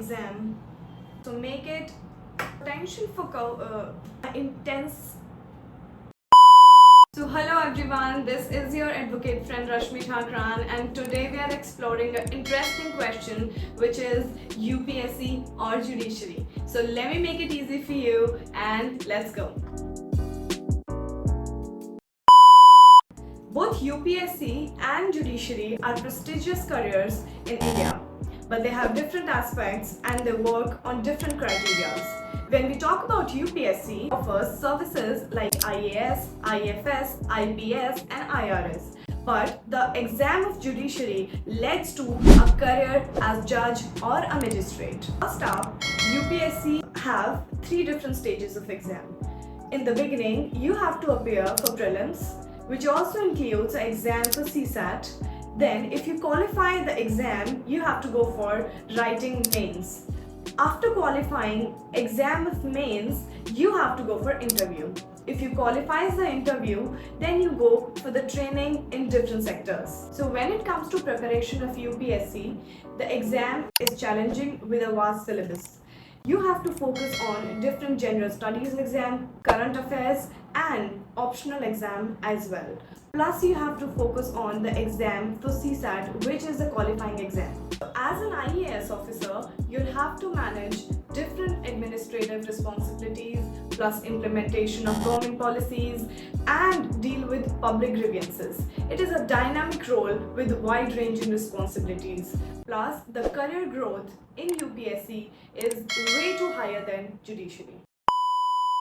exam, so make it potential for intense. So hello everyone, this is your advocate friend Rashmi Thakran, and today we are exploring an interesting question, which is UPSC or judiciary. So let me make it easy for you and let's go. Both UPSC and judiciary are prestigious careers in India, but they have different aspects and they work on different criteria. When we talk about UPSC, offers services like IAS, IFS, IPS and IRS. But the exam of judiciary leads to a career as judge or a magistrate. First up, UPSC have 3 different stages of exam. In the beginning, you have to appear for prelims, which also includes an exam for CSAT. Then, if you qualify the exam, you have to go for writing mains. After qualifying exam of mains, you have to go for interview. If you qualify the interview, then you go for the training in different sectors. So when it comes to preparation of UPSC, the exam is challenging with a vast syllabus. You have to focus on different general studies exam, current affairs and optional exam as well. Plus you have to focus on the exam for CSAT, which is the qualifying exam. As an IAS officer, you'll have to manage different administrative responsibilities plus implementation of government policies and deal with public grievances. It is a dynamic role with wide-ranging responsibilities. Plus, the career growth in UPSC is way too higher than judiciary.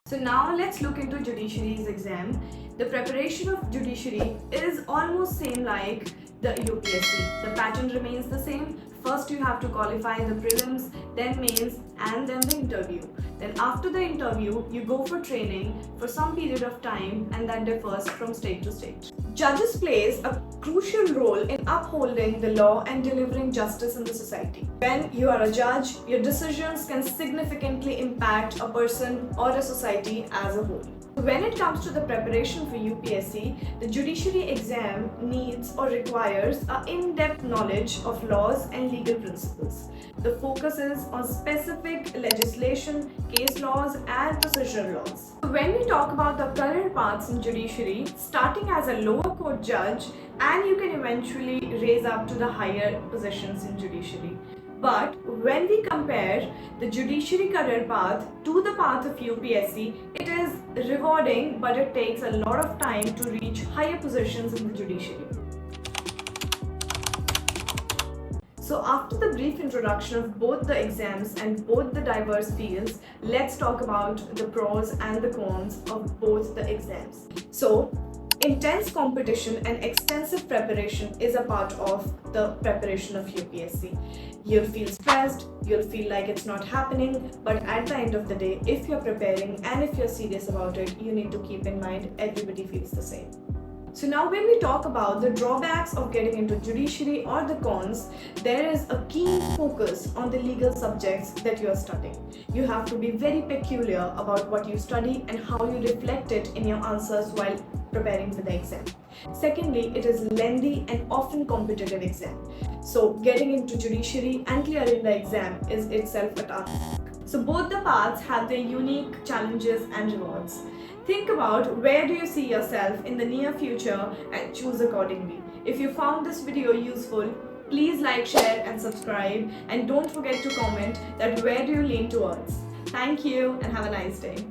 So now let's look into judiciary's exam. The preparation of judiciary is almost same like the UPSC. The pattern remains the same. First you have to qualify the prelims, then mains and then the interview. Then after the interview, you go for training for some period of time and that differs from state to state. Judges plays a crucial role in upholding the law and delivering justice in the society. When you are a judge, your decisions can significantly impact a person or a society as a whole. When it comes to the preparation for UPSC, the judiciary exam needs or requires an in-depth knowledge of laws and legal principles. The focus is on specific legislation, case laws and procedural laws. When we talk about the career paths in judiciary, starting as a lower court judge and you can eventually raise up to the higher positions in judiciary. But when we compare the judiciary career path to the path of UPSC, it is rewarding, but it takes a lot of time to reach higher positions in the judiciary. So after the brief introduction of both the exams and both the diverse fields, let's talk about the pros and the cons of both the exams. So, intense competition and extensive preparation is a part of the preparation of UPSC. You'll feel stressed, you'll feel like it's not happening, but at the end of the day, if you're preparing and if you're serious about it, you need to keep in mind everybody feels the same. So now when we talk about the drawbacks of getting into judiciary or the cons, there is a keen focus on the legal subjects that you are studying. You have to be very peculiar about what you study and how you reflect it in your answers while preparing for the exam. Secondly, it is lengthy and often competitive exam. So getting into judiciary and clearing the exam is itself a task. So both the paths have their unique challenges and rewards. Think about where do you see yourself in the near future and choose accordingly. If you found this video useful, please like, share and subscribe, and don't forget to comment that where do you lean towards. Thank you and have a nice day.